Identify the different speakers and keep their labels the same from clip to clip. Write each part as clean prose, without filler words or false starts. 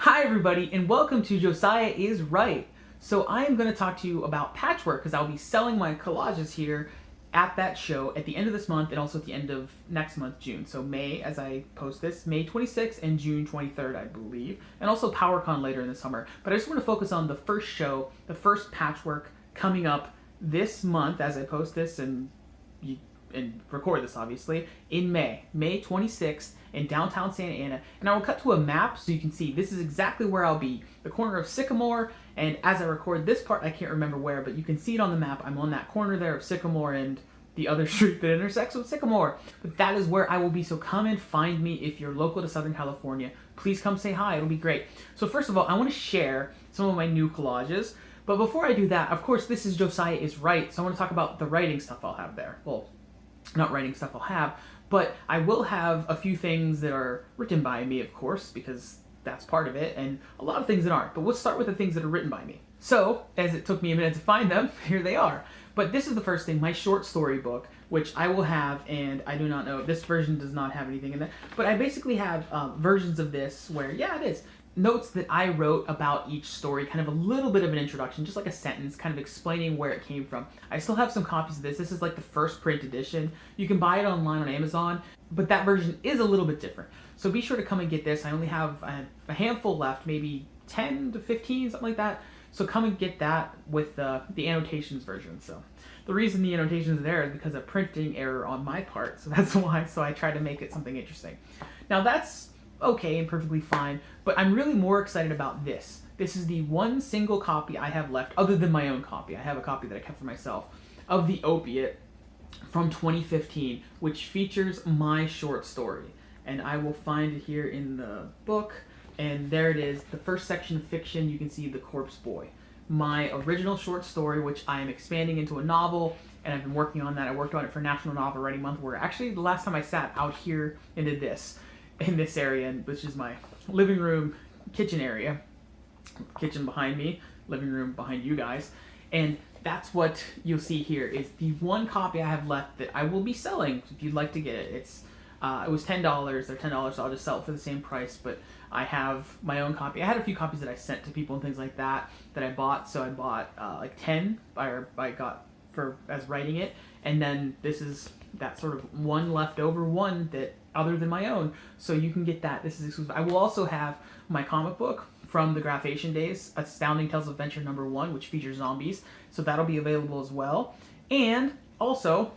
Speaker 1: Hi everybody, and welcome to Josiah is Right. So I am going to talk to you about Patchwork because I'll be selling my collages here at that show at the end of this month and also at the end of next month, June. So May, as I post this, May 26th and June 23rd, I believe, and also PowerCon later in the summer. But I just want to focus on the first show, the first Patchwork coming up this month as I post this and record this obviously in May 26th in downtown Santa Ana, and I will cut to a map so you can see this is exactly where I'll be, the corner of Sycamore, and as I record this part I can't remember where, but you can see it on the map. I'm on that corner there of Sycamore and the other street that intersects with Sycamore, but that is where I will be. So come and find me if you're local to Southern California. Please come say hi, it'll be great. So first of all, I want to share some of my new collages, but before I do that, of course, this is Josiah is Right, so I want to talk about the writing stuff I'll have there. Well, not writing stuff I'll have, but I will have a few things that are written by me, of course, because that's part of it, and a lot of things that aren't. But let's start with the things that are written by me. So, as it took me a minute to find them, here they are. But this is the first thing, my short story book, which I will have, and I do not know, this version does not have anything in it, but I basically have versions of this where, yeah, it is, notes that I wrote about each story, kind of a little bit of an introduction, just like a sentence, kind of explaining where it came from. I still have some copies of this. This is like the first print edition. You can buy it online on Amazon, but that version is a little bit different. So be sure to come and get this. I only have a handful left, maybe 10 to 15, something like that. So come and get that with the annotations version. So the reason the annotations are there is because of printing error on my part. So that's why. So I try to make it something interesting. Now that's okay and perfectly fine, but I'm really more excited about this. This is the one single copy I have left, other than my own copy. I have a copy that I kept for myself, of The Opiate from 2015, which features my short story. And I will find it here in the book, and there it is. The first section of fiction, you can see The Corpse Boy. My original short story, which I am expanding into a novel, and I've been working on that. I worked on it for National Novel Writing Month, where actually the last time I sat out here and did this, in this area, which is my living room, kitchen area, kitchen behind me, living room behind you guys, and that's what you'll see here is the one copy I have left that I will be selling if you'd like to get it. It was $10, they're $10, so I'll just sell it for the same price, but I have my own copy. I had a few copies that I sent to people and things like that I bought, so I bought like 10, I got for as writing it, and then this is that sort of one leftover one that other than my own, so you can get that. This is exclusive. I will also have my comic book from the Graphation days, Astounding Tales of Adventure #1, which features zombies, so that'll be available as well. And also,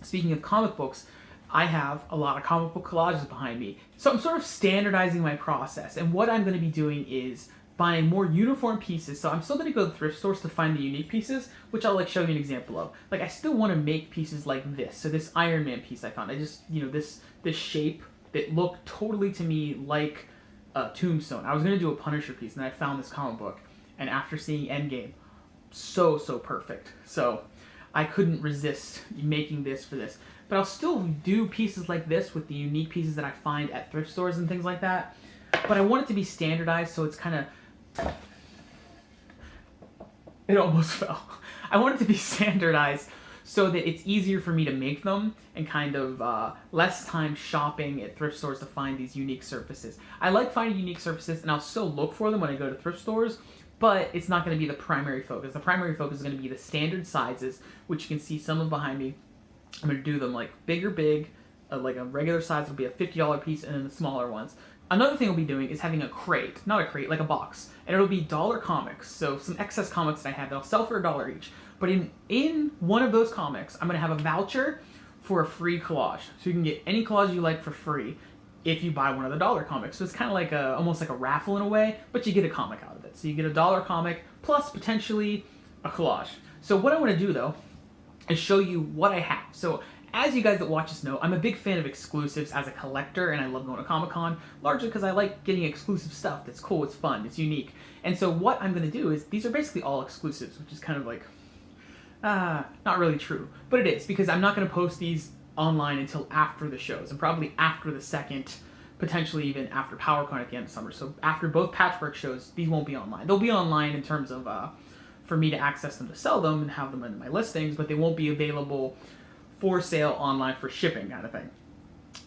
Speaker 1: speaking of comic books, I have a lot of comic book collages behind me, so I'm sort of standardizing my process, and what I'm going to be doing is buying more uniform pieces. So I'm still going to go to thrift stores to find the unique pieces, which I'll show you an example of. Like, I still want to make pieces like this. So this Iron Man piece I found, I just, this shape that looked totally to me like a Tombstone. I was going to do a Punisher piece, and I found this comic book, and after seeing Endgame, so perfect. So I couldn't resist making this for this. But I'll still do pieces like this with the unique pieces that I find at thrift stores and things like that. But I want it to be standardized, so it's kind of, it almost fell. I want it to be standardized so that it's easier for me to make them and kind of less time shopping at thrift stores to find these unique surfaces. I like finding unique surfaces, and I'll still look for them when I go to thrift stores, but it's not going to be the primary focus. The primary focus is going to be the standard sizes, which you can see some of behind me. I'm going to do them like big, like a regular size will be a $50 piece, and then the smaller ones. Another thing I'll be doing is having a crate, not a crate, like a box, and it'll be dollar comics, so some excess comics that I have that I'll sell for $1 each. But in one of those comics, I'm going to have a voucher for a free collage, so you can get any collage you like for free if you buy one of the dollar comics. So it's kind of like almost like a raffle in a way, but you get a comic out of it. So you get a dollar comic plus potentially a collage. So what I want to do though is show you what I have. So as you guys that watch this know, I'm a big fan of exclusives as a collector, and I love going to Comic-Con, largely because I like getting exclusive stuff that's cool, it's fun, it's unique. And so what I'm going to do is, these are basically all exclusives, which is kind of like, not really true. But it is, because I'm not going to post these online until after the shows, and probably after the second, potentially even after PowerCon at the end of summer. So after both Patchwork shows, these won't be online. They'll be online in terms of, for me to access them to sell them and have them in my listings, but they won't be available for sale online for shipping kind of thing.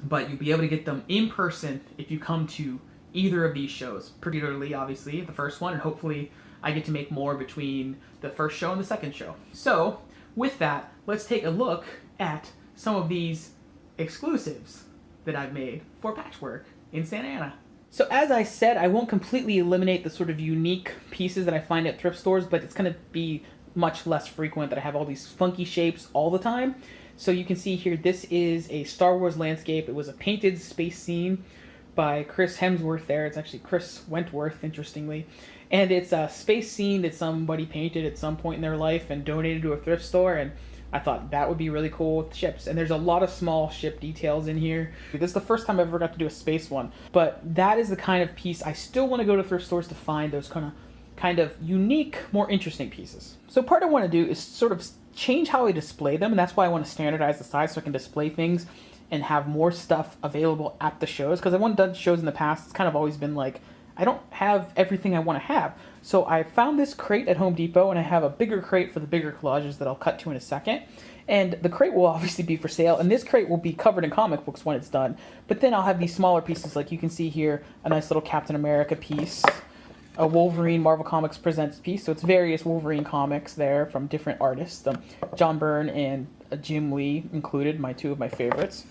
Speaker 1: But you'll be able to get them in person if you come to either of these shows, particularly obviously the first one, and hopefully I get to make more between the first show and the second show. So with that, let's take a look at some of these exclusives that I've made for Patchwork in Santa Ana. So as I said, I won't completely eliminate the sort of unique pieces that I find at thrift stores, but it's going to be much less frequent that I have all these funky shapes all the time. So you can see here, this is a Star Wars landscape. It was a painted space scene by Chris Hemsworth there. It's actually Chris Wentworth, interestingly. And it's a space scene that somebody painted at some point in their life and donated to a thrift store, and I thought that would be really cool with ships. And there's a lot of small ship details in here. This is the first time I've ever got to do a space one, but that is the kind of piece I still want to go to thrift stores to find, those kind of unique, more interesting pieces. So part I want to do is sort of change how I display them, and that's why I want to standardize the size so I can display things and have more stuff available at the shows. Because I've done shows in the past, it's kind of always been like, I don't have everything I want to have. So I found this crate at Home Depot, and I have a bigger crate for the bigger collages that I'll cut to in a second. And the crate will obviously be for sale, and this crate will be covered in comic books when it's done. But then I'll have these smaller pieces, like you can see here, a nice little Captain America piece, a Wolverine Marvel Comics Presents piece. So it's various Wolverine comics there from different artists, John Byrne and Jim Lee included, two of my favorites.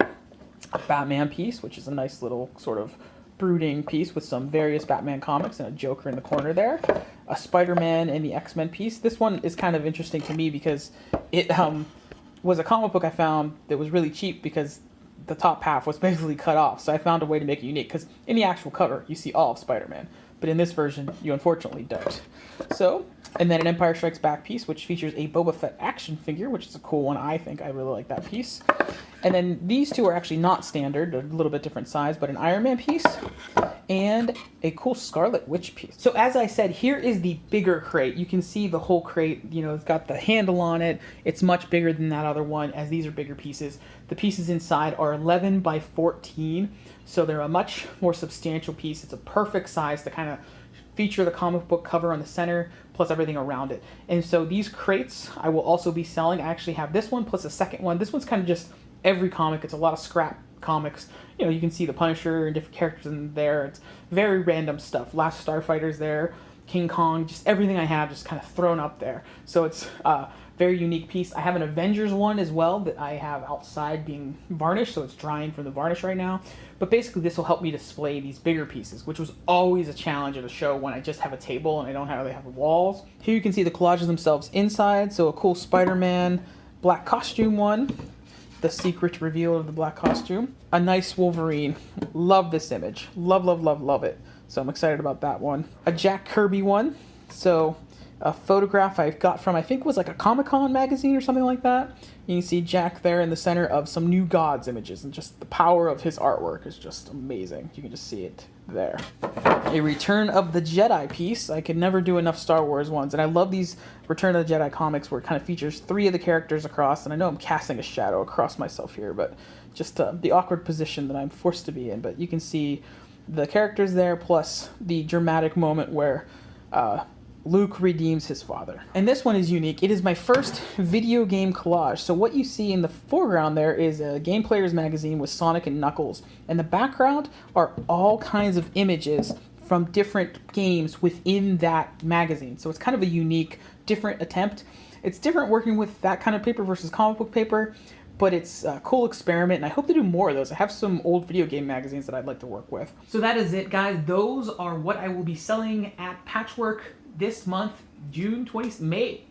Speaker 1: A Batman piece, which is a nice little sort of brooding piece with some various Batman comics and a Joker in the corner there. A Spider-Man and the X-Men piece. This one is kind of interesting to me because it was a comic book I found that was really cheap because the top half was basically cut off. So I found a way to make it unique, because in the actual cover you see all of Spider-Man, but in this version you unfortunately don't. So, and then an Empire Strikes Back piece, which features a Boba Fett action figure, which is a cool one. I think I really like that piece. And then these two are actually not standard, a little bit different size, but an Iron Man piece and a cool Scarlet Witch piece. So as I said, here is the bigger crate. You can see the whole crate, it's got the handle on it. It's much bigger than that other one, as these are bigger pieces. The pieces inside are 11 by 14, so they're a much more substantial piece. It's a perfect size to kind of feature the comic book cover on the center, plus everything around it. And so these crates I will also be selling. I actually have this one plus a second one. This one's kind of just every comic. It's a lot of scrap comics. You can see the Punisher and different characters in there. It's very random stuff. Last Starfighter's there, King Kong, just everything I have just kind of thrown up there. So it's a very unique piece. I have an Avengers one as well that I have outside being varnished, so it's drying from the varnish right now. But basically this will help me display these bigger pieces, which was always a challenge at a show when I just have a table and I don't really have walls. Here you can see the collages themselves inside, so a cool Spider-Man black costume one. The secret reveal of the black costume. A nice Wolverine. Love this image. Love, love, love, love it. So I'm excited about that one. A Jack Kirby one. So a photograph I got from, I think it was like a Comic-Con magazine or something like that. You can see Jack there in the center of some New Gods images, and just the power of his artwork is just amazing. You can just see it there. A Return of the Jedi piece. I could never do enough Star Wars ones, and I love these Return of the Jedi comics where it kind of features 3 of the characters across, and I know I'm casting a shadow across myself here, but just the awkward position that I'm forced to be in. But you can see the characters there, plus the dramatic moment where Luke redeems his father. And this one is unique. It is my first video game collage. So what you see in the foreground there is a Game Players magazine with Sonic and Knuckles. And the background are all kinds of images from different games within that magazine. So it's kind of a unique, different attempt. It's different working with that kind of paper versus comic book paper, but it's a cool experiment, and I hope to do more of those. I have some old video game magazines that I'd like to work with. So that is it, guys. Those are what I will be selling at Patchwork this month, May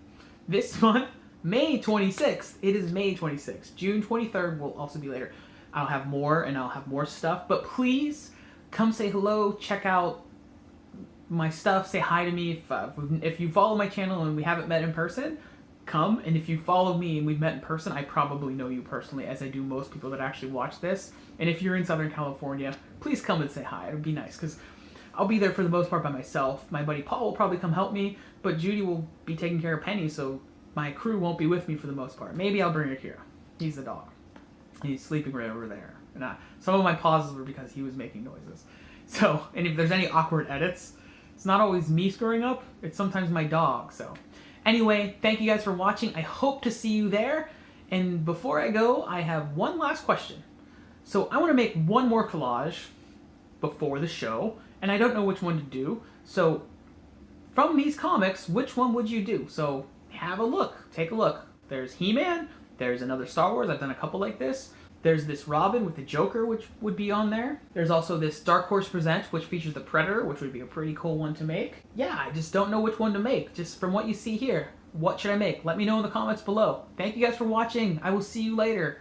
Speaker 1: 26th. It is May 26th. June 23rd will also be later. I'll have more, and I'll have more stuff, but please come say hello, check out my stuff, say hi to me. If you follow my channel and we haven't met in person, come. And if you follow me and we've met in person, I probably know you personally, as I do most people that actually watch this. And if you're in Southern California, please come and say hi. It would be nice, because I'll be there for the most part by myself. My buddy Paul will probably come help me, but Judy will be taking care of Penny, so my crew won't be with me for the most part. Maybe I'll bring Akira. He's the dog. He's sleeping right over there. And some of my pauses were because he was making noises. So, and if there's any awkward edits, it's not always me screwing up, it's sometimes my dog. So anyway, thank you guys for watching. I hope to see you there. And before I go, I have one last question. So I want to make one more collage before the show, and I don't know which one to do. So from these comics, which one would you do? So have a look, take a look. There's He-Man, there's another Star Wars, I've done a couple like this. There's this Robin with the Joker, which would be on there. There's also this Dark Horse Presents, which features the Predator, which would be a pretty cool one to make. Yeah, I just don't know which one to make. Just from what you see here, what should I make? Let me know in the comments below. Thank you guys for watching. I will see you later.